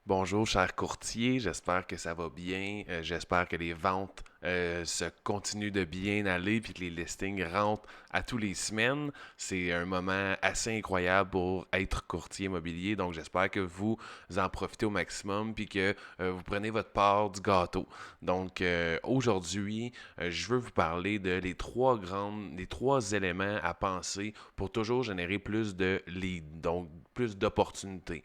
Bonjour, cher courtier, j'espère que ça va bien. J'espère que les ventes se continuent de bien aller puis que les listings rentrent à tous les semaines. C'est un moment assez incroyable pour être courtier immobilier, donc j'espère que vous en profitez au maximum puis que vous prenez votre part du gâteau. Donc aujourd'hui, je veux vous parler de les trois éléments à penser pour toujours générer plus de leads, donc plus d'opportunités.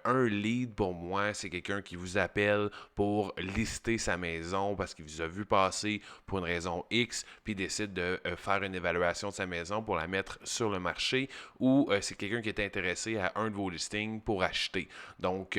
Un lead, pour moi, c'est quelqu'un qui vous appelle pour lister sa maison parce qu'il vous a vu passer pour une raison X, puis décide de faire une évaluation de sa maison pour la mettre sur le marché, ou c'est quelqu'un qui est intéressé à un de vos listings pour acheter. Donc,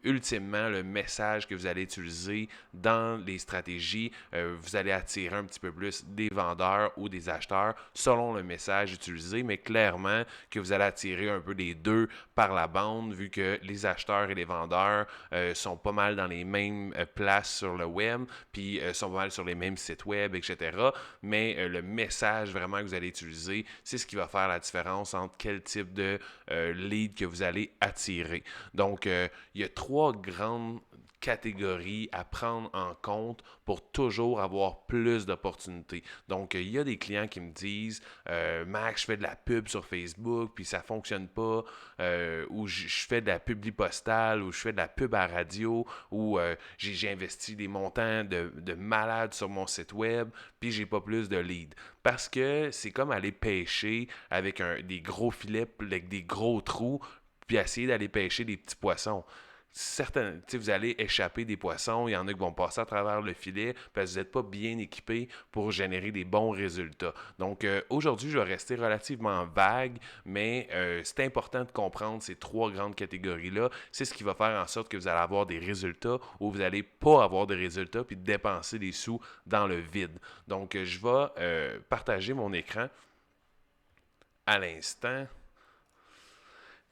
ultimement, le message que vous allez utiliser dans les stratégies, vous allez attirer un petit peu plus des vendeurs ou des acheteurs selon le message utilisé, mais clairement que vous allez attirer un peu les deux par la bande, vu que les acheteurs et les vendeurs sont pas mal dans les mêmes places sur le web, puis sont pas mal sur les mêmes sites web, etc. Mais le message vraiment que vous allez utiliser, c'est ce qui va faire la différence entre quel type de lead que vous allez attirer. Donc, il y a trois grandes catégories à prendre en compte pour toujours avoir plus d'opportunités. Donc, il y a des clients qui me disent Max, je fais de la pub sur Facebook, puis ça fonctionne pas, ou je fais de la publi postale, ou je fais de la pub à la radio, ou j'ai investi des montants de malade sur mon site web, puis j'ai pas plus de leads. Parce que c'est comme aller pêcher avec des gros filets, avec des gros trous, puis essayer d'aller pêcher des petits poissons. Certains, vous allez échapper des poissons, il y en a qui vont passer à travers le filet parce que vous n'êtes pas bien équipé pour générer des bons résultats. Donc aujourd'hui, je vais rester relativement vague, mais c'est important de comprendre ces trois grandes catégories-là. C'est ce qui va faire en sorte que vous allez avoir des résultats ou vous n'allez pas avoir de résultats puis dépenser des sous dans le vide. Donc je vais partager mon écran à l'instant.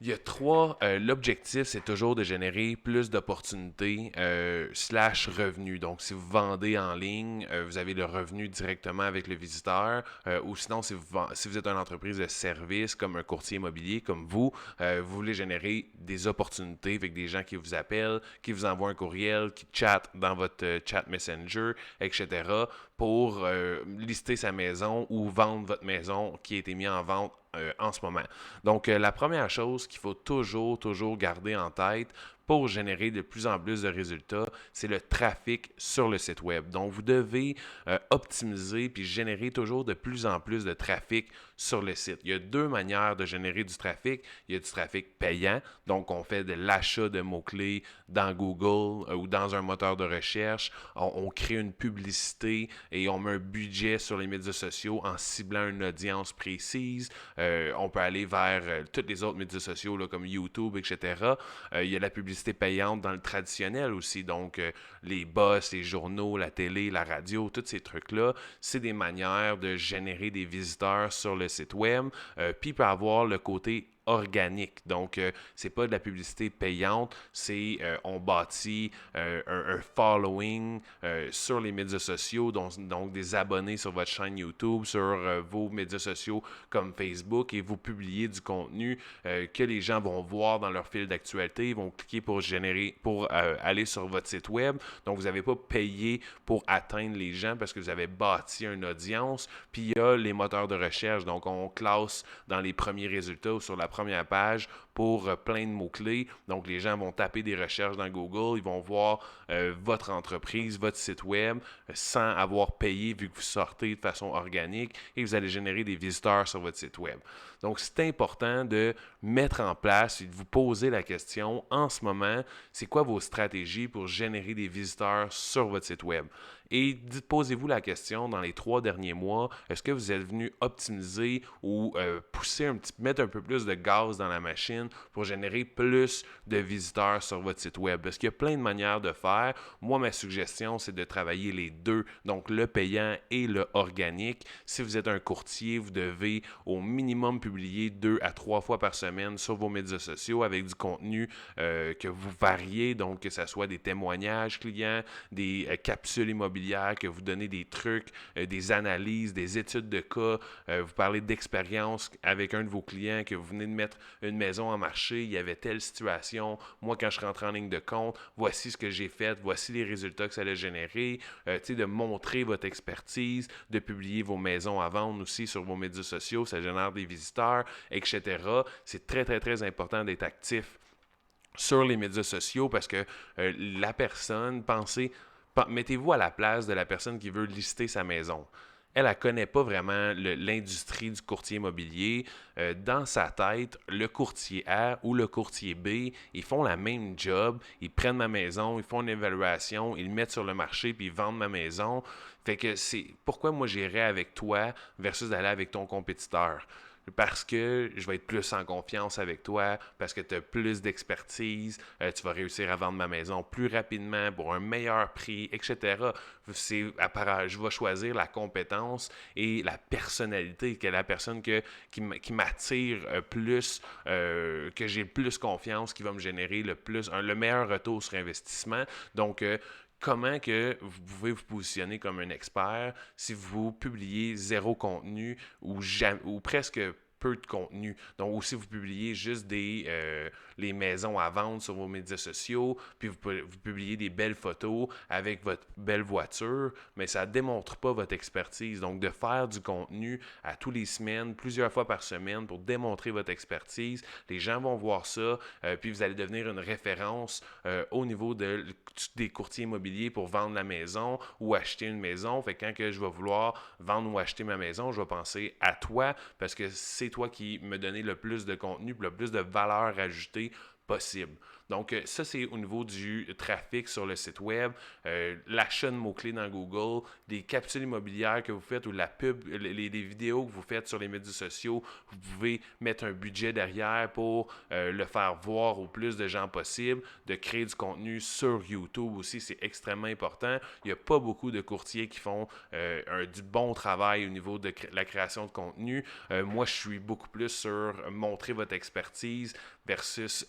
Il y a trois. L'objectif, c'est toujours de générer plus d'opportunités slash revenus. Donc, si vous vendez en ligne, vous avez le revenu directement avec le visiteur. Ou sinon, si vous êtes une entreprise de service comme un courtier immobilier, comme vous voulez générer des opportunités avec des gens qui vous appellent, qui vous envoient un courriel, qui chatent dans votre chat Messenger, etc. pour lister sa maison ou vendre votre maison qui a été mise en vente en ce moment. Donc, la première chose qu'il faut toujours garder en tête pour générer de plus en plus de résultats, c'est le trafic sur le site web. Donc, vous devez optimiser puis générer toujours de plus en plus de trafic sur le site. Il y a deux manières de générer du trafic. Il y a du trafic payant, donc on fait de l'achat de mots-clés dans Google ou dans un moteur de recherche. On crée une publicité et on met un budget sur les médias sociaux en ciblant une audience précise. On peut aller vers tous les autres médias sociaux là, comme YouTube, etc. Il y a la publicité payante dans le traditionnel aussi, donc les boss, les journaux, la télé, la radio, tous ces trucs-là, c'est des manières de générer des visiteurs sur le site web. Puis il peut avoir le côté organique. Donc, c'est pas de la publicité payante, c'est on bâtit un following sur les médias sociaux, donc des abonnés sur votre chaîne YouTube, sur vos médias sociaux comme Facebook, et vous publiez du contenu que les gens vont voir dans leur fil d'actualité, ils vont cliquer pour aller sur votre site web. Donc, vous n'avez pas payé pour atteindre les gens parce que vous avez bâti une audience. Puis, il y a les moteurs de recherche. Donc, on classe dans les premiers résultats ou sur la première page pour plein de mots-clés. Donc, les gens vont taper des recherches dans Google, ils vont voir votre entreprise, votre site web, sans avoir payé vu que vous sortez de façon organique et vous allez générer des visiteurs sur votre site web. Donc, c'est important de mettre en place et de vous poser la question en ce moment, c'est quoi vos stratégies pour générer des visiteurs sur votre site web? Et posez-vous la question dans les 3 derniers mois, est-ce que vous êtes venu optimiser ou mettre un peu plus de gaz dans la machine pour générer plus de visiteurs sur votre site web? Parce qu'il y a plein de manières de faire. Moi, ma suggestion, c'est de travailler les deux, donc le payant et le organique. Si vous êtes un courtier, vous devez au minimum publier 2 à 3 fois par semaine sur vos médias sociaux avec du contenu que vous variez, donc que ce soit des témoignages clients, des capsules immobilières immobilière, que vous donnez des trucs, des analyses, des études de cas, vous parlez d'expérience avec un de vos clients, que vous venez de mettre une maison en marché, il y avait telle situation, moi quand je rentre en ligne de compte, voici ce que j'ai fait, voici les résultats que ça a généré, de montrer votre expertise, de publier vos maisons à vendre aussi sur vos médias sociaux, ça génère des visiteurs, etc. C'est très, très, très important d'être actif sur les médias sociaux parce que la personne, mettez-vous à la place de la personne qui veut lister sa maison. Elle ne connaît pas vraiment l'industrie du courtier immobilier. Dans sa tête, le courtier A ou le courtier B, ils font la même job. Ils prennent ma maison, ils font une évaluation, ils le mettent sur le marché puis ils vendent ma maison. Fait que c'est pourquoi moi j'irais avec toi versus d'aller avec ton compétiteur. Parce que je vais être plus en confiance avec toi, parce que tu as plus d'expertise, tu vas réussir à vendre ma maison plus rapidement pour un meilleur prix, etc. Je vais choisir la compétence et la personnalité, que la personne qui m'attire plus, que j'ai le plus confiance, qui va me générer le meilleur retour sur investissement. Donc, comment que vous pouvez vous positionner comme un expert si vous publiez zéro contenu ou presque peu de contenu. Donc, aussi, vous publiez juste les maisons à vendre sur vos médias sociaux, puis vous publiez des belles photos avec votre belle voiture, mais ça ne démontre pas votre expertise. Donc, de faire du contenu à tous les semaines, plusieurs fois par semaine pour démontrer votre expertise, les gens vont voir ça, puis vous allez devenir une référence au niveau des courtiers immobiliers pour vendre la maison ou acheter une maison. Fait que quand que je vais vouloir vendre ou acheter ma maison, je vais penser à toi parce que c'est toi qui me donnais le plus de contenu, le plus de valeur ajoutée possible. Donc, ça, c'est au niveau du trafic sur le site web, l'achat de mots-clés dans Google, des capsules immobilières que vous faites ou la pub, les vidéos que vous faites sur les médias sociaux. Vous pouvez mettre un budget derrière pour le faire voir au plus de gens possible, de créer du contenu sur YouTube aussi, c'est extrêmement important. Il n'y a pas beaucoup de courtiers qui font du bon travail au niveau de la création de contenu. Moi, je suis beaucoup plus sur montrer votre expertise versus,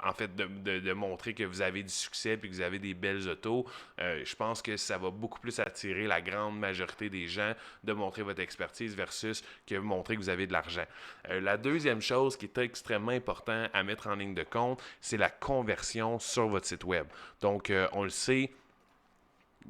en fait, de montrer que vous avez du succès et que vous avez des belles autos. Je pense que ça va beaucoup plus attirer la grande majorité des gens de montrer votre expertise versus que montrer que vous avez de l'argent. La deuxième chose qui est extrêmement importante à mettre en ligne de compte, c'est la conversion sur votre site web. Donc, on le sait,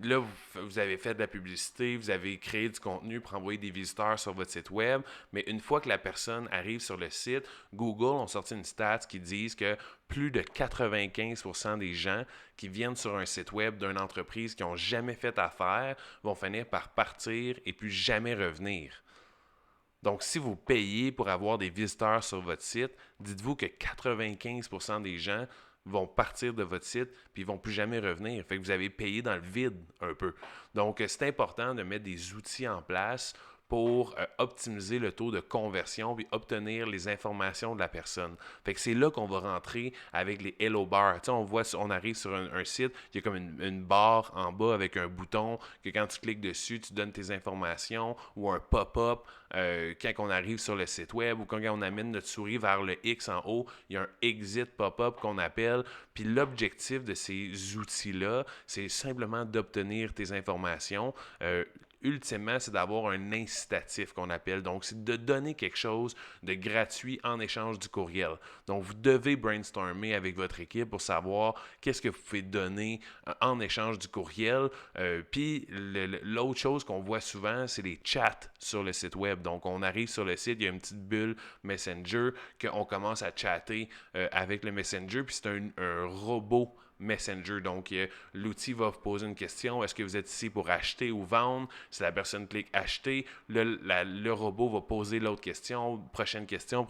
là, vous avez fait de la publicité, vous avez créé du contenu pour envoyer des visiteurs sur votre site web, mais une fois que la personne arrive sur le site, Google ont sorti une stat qui dit que plus de 95% des gens qui viennent sur un site web d'une entreprise qui n'ont jamais fait affaire vont finir par partir et puis jamais revenir. Donc, si vous payez pour avoir des visiteurs sur votre site, dites-vous que 95% des gens vont partir de votre site puis ils vont plus jamais revenir. Fait que vous avez payé dans le vide un peu. Donc, c'est important de mettre des outils en place pour optimiser le taux de conversion puis obtenir les informations de la personne. Fait que c'est là qu'on va rentrer avec les Hello Bar. Tu sais, on arrive sur un site, il y a comme une barre en bas avec un bouton que quand tu cliques dessus, tu donnes tes informations ou un pop-up quand on arrive sur le site web ou quand on amène notre souris vers le X en haut, il y a un exit pop-up qu'on appelle. Puis l'objectif de ces outils-là, c'est simplement d'obtenir tes informations. Ultimement, c'est d'avoir un incitatif qu'on appelle. Donc, c'est de donner quelque chose de gratuit en échange du courriel. Donc, vous devez brainstormer avec votre équipe pour savoir qu'est-ce que vous pouvez donner en échange du courriel. Puis, l'autre chose qu'on voit souvent, c'est les chats sur le site web. Donc, on arrive sur le site, il y a une petite bulle Messenger qu'on commence à chatter avec le Messenger. Puis, c'est un robot Messenger. Donc, l'outil va vous poser une question. Est-ce que vous êtes ici pour acheter ou vendre? Si la personne clique acheter, le robot va poser l'autre question, prochaine question,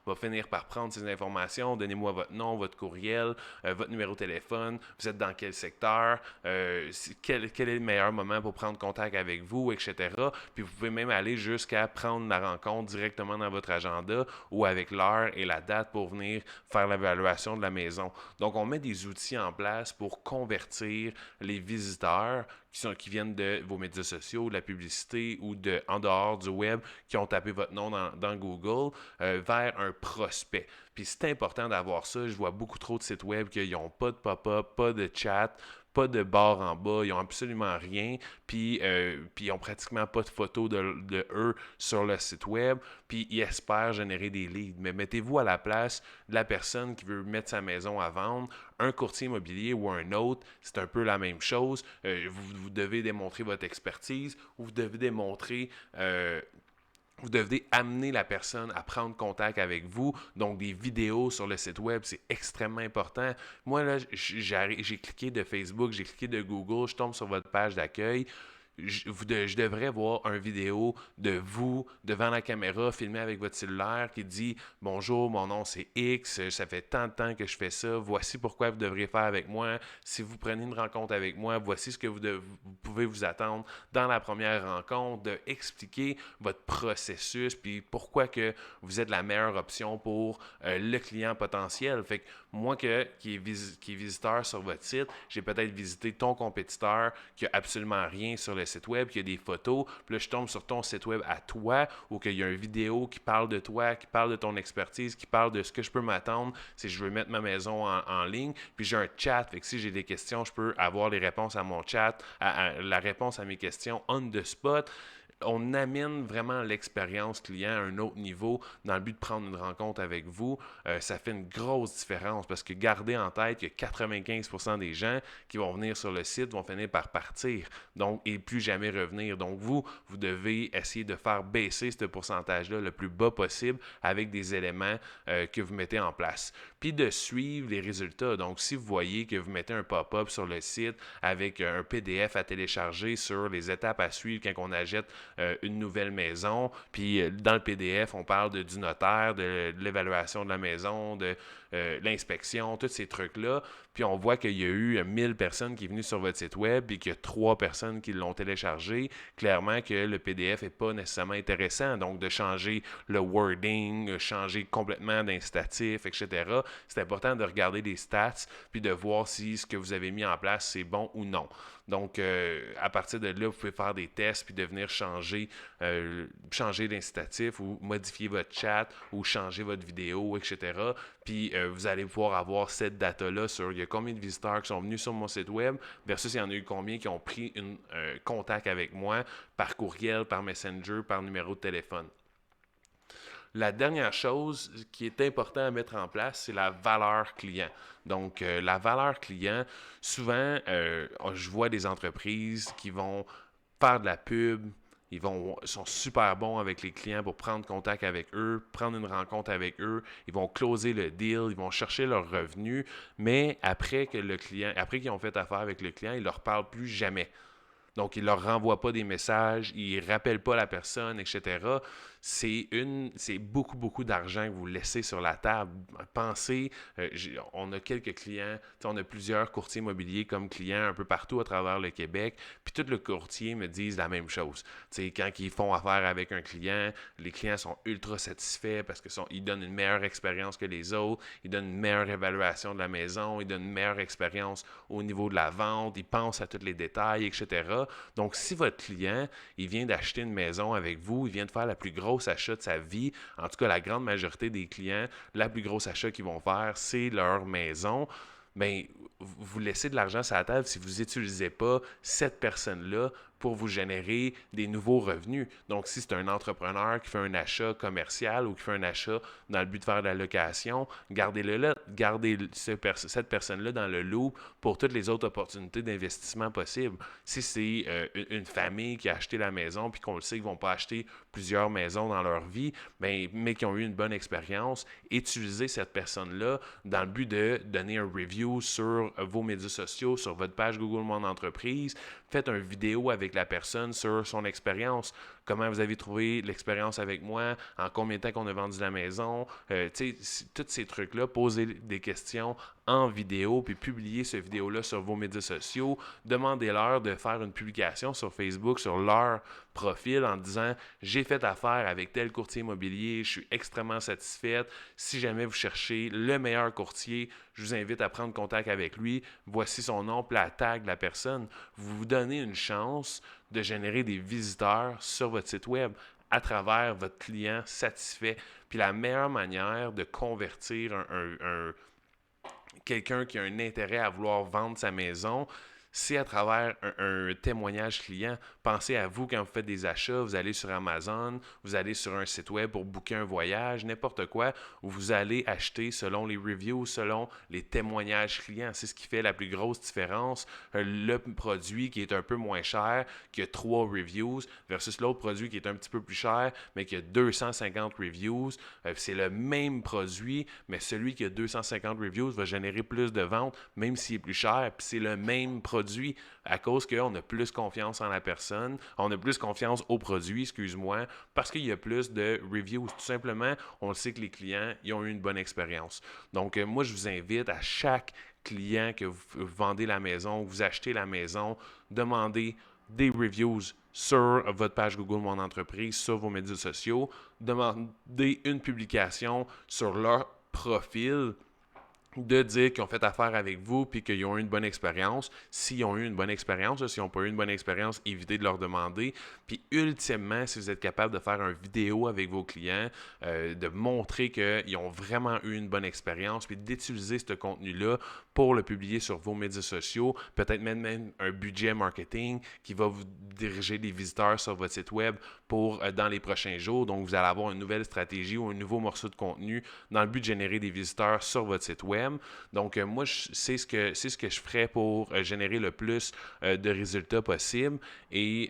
va finir par prendre ces informations. Donnez-moi votre nom, votre courriel, votre numéro de téléphone, vous êtes dans quel secteur, quel est le meilleur moment pour prendre contact avec vous, etc. Puis vous pouvez même aller jusqu'à prendre la rencontre directement dans votre agenda ou avec l'heure et la date pour venir faire l'évaluation de la maison. Donc, on met des outils en place pour convertir les visiteurs qui viennent de vos médias sociaux, de la publicité ou en dehors du web, qui ont tapé votre nom dans Google, vers un prospect. Puis c'est important d'avoir ça. Je vois beaucoup trop de sites web qui n'ont pas de pop-up, pas de chat, pas de barre en bas, ils n'ont absolument rien, puis ils n'ont pratiquement pas de photos de eux sur le site web, puis ils espèrent générer des leads. Mais mettez-vous à la place de la personne qui veut mettre sa maison à vendre, un courtier immobilier ou un autre, c'est un peu la même chose. Vous devez démontrer votre expertise, ou vous devez amener la personne à prendre contact avec vous. Donc, des vidéos sur le site web, c'est extrêmement important. Moi, là, j'ai cliqué de Facebook, j'ai cliqué de Google, je tombe sur votre page d'accueil. Je devrais voir une vidéo de vous devant la caméra, filmé avec votre cellulaire, qui dit bonjour, mon nom c'est X, ça fait tant de temps que je fais ça, voici pourquoi vous devriez faire avec moi. Si vous prenez une rencontre avec moi, voici ce que vous pouvez vous attendre dans la première rencontre, de expliquer votre processus, puis pourquoi que vous êtes la meilleure option pour le client potentiel. Fait que moi qui est visiteur sur votre site, j'ai peut-être visité ton compétiteur qui a absolument rien sur le site web, qui a des photos, puis là je tombe sur ton site web à toi, ou qu'il y a une vidéo qui parle de toi, qui parle de ton expertise, qui parle de ce que je peux m'attendre si je veux mettre ma maison en ligne, puis j'ai un chat, fait que si j'ai des questions, je peux avoir les réponses à mon chat, la réponse à mes questions on the spot. On amène vraiment l'expérience client à un autre niveau dans le but de prendre une rencontre avec vous. Ça fait une grosse différence parce que gardez en tête que 95% des gens qui vont venir sur le site vont finir par partir et plus jamais revenir. Donc vous devez essayer de faire baisser ce pourcentage-là le plus bas possible avec des éléments que vous mettez en place. Puis de suivre les résultats. Donc si vous voyez que vous mettez un pop-up sur le site avec un PDF à télécharger sur les étapes à suivre quand on achète une nouvelle maison. Puis dans le PDF, on parle du notaire, de l'évaluation de la maison, de l'inspection, tous ces trucs-là. Puis on voit qu'il y a eu 1000 personnes qui sont venues sur votre site web et qu'il y a 3 personnes qui l'ont téléchargé. Clairement que le PDF n'est pas nécessairement intéressant. Donc de changer le wording, changer complètement d'incitatif, etc. C'est important de regarder les stats puis de voir si ce que vous avez mis en place, c'est bon ou non. Donc, à partir de là, vous pouvez faire des tests puis de venir changer l'incitatif ou modifier votre chat ou changer votre vidéo, etc. Puis, vous allez pouvoir avoir cette data-là sur il y a combien de visiteurs qui sont venus sur mon site web versus il y en a eu combien qui ont pris contact avec moi par courriel, par Messenger, par numéro de téléphone. La dernière chose qui est importante à mettre en place, c'est la valeur client. Donc, la valeur client, souvent, je vois des entreprises qui vont faire de la pub, sont super bons avec les clients pour prendre contact avec eux, prendre une rencontre avec eux, ils vont closer le deal, ils vont chercher leurs revenus, mais après qu'ils ont fait affaire avec le client, ils ne leur parlent plus jamais. Donc, ils ne leur renvoient pas des messages, ils ne rappellent pas la personne, etc. C'est beaucoup, beaucoup d'argent que vous laissez sur la table. Pensez, on a quelques clients, on a plusieurs courtiers immobiliers comme clients un peu partout à travers le Québec, puis tous les courtiers me disent la même chose. Quand ils font affaire avec un client, les clients sont ultra satisfaits parce qu'ils donnent une meilleure expérience que les autres, ils donnent une meilleure évaluation de la maison, ils donnent une meilleure expérience au niveau de la vente, ils pensent à tous les détails, etc. Donc, si votre client, il vient d'acheter une maison avec vous, il vient de faire la plus grosse achat de sa vie, en tout cas, la grande majorité des clients, la plus grosse achat qu'ils vont faire, c'est leur maison. Bien, vous laissez de l'argent sur la table si vous n'utilisez pas cette personne-là pour vous générer des nouveaux revenus. Donc, si c'est un entrepreneur qui fait un achat commercial ou qui fait un achat dans le but de faire de la location, gardez-le là, gardez cette personne-là dans le loop pour toutes les autres opportunités d'investissement possibles. Si c'est une famille qui a acheté la maison puis qu'on le sait qu'ils ne vont pas acheter plusieurs maisons dans leur vie, mais qui ont eu une bonne expérience, utilisez cette personne-là dans le but de donner un review sur vos médias sociaux, sur votre page Google Mon Entreprise. Faites une vidéo avec la personne sur son expérience. Comment vous avez trouvé l'expérience avec moi, en combien de temps qu'on a vendu la maison, tous ces trucs-là, posez des questions en vidéo, puis publiez cette vidéo-là sur vos médias sociaux. Demandez-leur de faire une publication sur Facebook, sur leur profil, en disant « J'ai fait affaire avec tel courtier immobilier, je suis extrêmement satisfaite. Si jamais vous cherchez le meilleur courtier, je vous invite à prendre contact avec lui. Voici son nom, puis la tag de la personne. » Vous vous donnez une chance de générer des visiteurs sur votre site web à travers votre client satisfait. Puis la meilleure manière de convertir quelqu'un qui a un intérêt à vouloir vendre sa maison, c'est à travers un témoignage client. Pensez à vous quand vous faites des achats, vous allez sur Amazon, vous allez sur un site web pour booker un voyage, n'importe quoi, où vous allez acheter selon les reviews, selon les témoignages clients. C'est ce qui fait la plus grosse différence. Le produit qui est un peu moins cher, qui a 3 reviews, versus l'autre produit qui est un petit peu plus cher, mais qui a 250 reviews. C'est le même produit, mais celui qui a 250 reviews va générer plus de ventes, même s'il est plus cher, puis c'est le même produit à cause qu'on a plus confiance en la personne, on a plus confiance au produit, excuse-moi, parce qu'il y a plus de reviews. Tout simplement, on le sait que les clients, ils ont eu une bonne expérience. Donc, moi, je vous invite à chaque client que vous vendez la maison, vous achetez la maison, demandez des reviews sur votre page Google Mon Entreprise, sur vos médias sociaux, demandez une publication sur leur profil de dire qu'ils ont fait affaire avec vous puis qu'ils ont eu une bonne expérience. S'ils ont eu une bonne expérience, s'ils n'ont pas eu une bonne expérience, évitez de leur demander. Puis ultimement, si vous êtes capable de faire une vidéo avec vos clients, de montrer qu'ils ont vraiment eu une bonne expérience, puis d'utiliser ce contenu-là pour le publier sur vos médias sociaux, peut-être même un budget marketing qui va vous diriger des visiteurs sur votre site web pour dans les prochains jours. Donc, vous allez avoir une nouvelle stratégie ou un nouveau morceau de contenu dans le but de générer des visiteurs sur votre site web. Donc, moi, c'est ce que je ferais pour générer le plus de résultats possibles. Et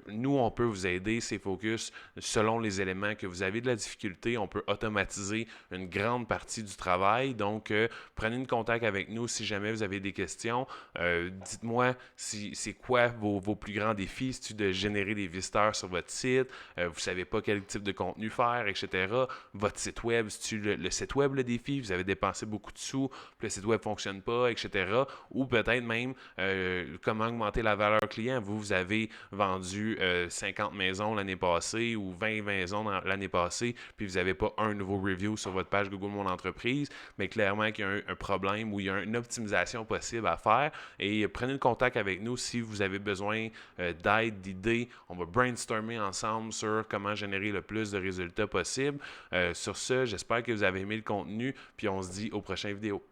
nous, on peut vous aider, c'est focus, selon les éléments que vous avez de la difficulté. On peut automatiser une grande partie du travail. Donc, prenez une contact avec nous si jamais vous avez des questions. Dites-moi c'est quoi vos plus grands défis. C'est-tu de générer des visiteurs sur votre site? Vous ne savez pas quel type de contenu faire, etc. Votre site web, c'est-tu le site web le défi? Vous avez dépensé beaucoup de sous, puis le site web ne fonctionne pas, etc. Ou peut-être même comment augmenter la valeur client. Vous avez vendu 50 maisons l'année passée ou 20 maisons l'année passée, puis vous n'avez pas un nouveau review sur votre page Google Mon Entreprise, mais clairement qu'il y a un problème où il y a une optimisation possible à faire. Et prenez le contact avec nous si vous avez besoin d'aide, d'idées. On va brainstormer ensemble sur comment générer le plus de résultats possible. Sur ce, j'espère que vous avez aimé le contenu, puis on se dit au prochain vidéo.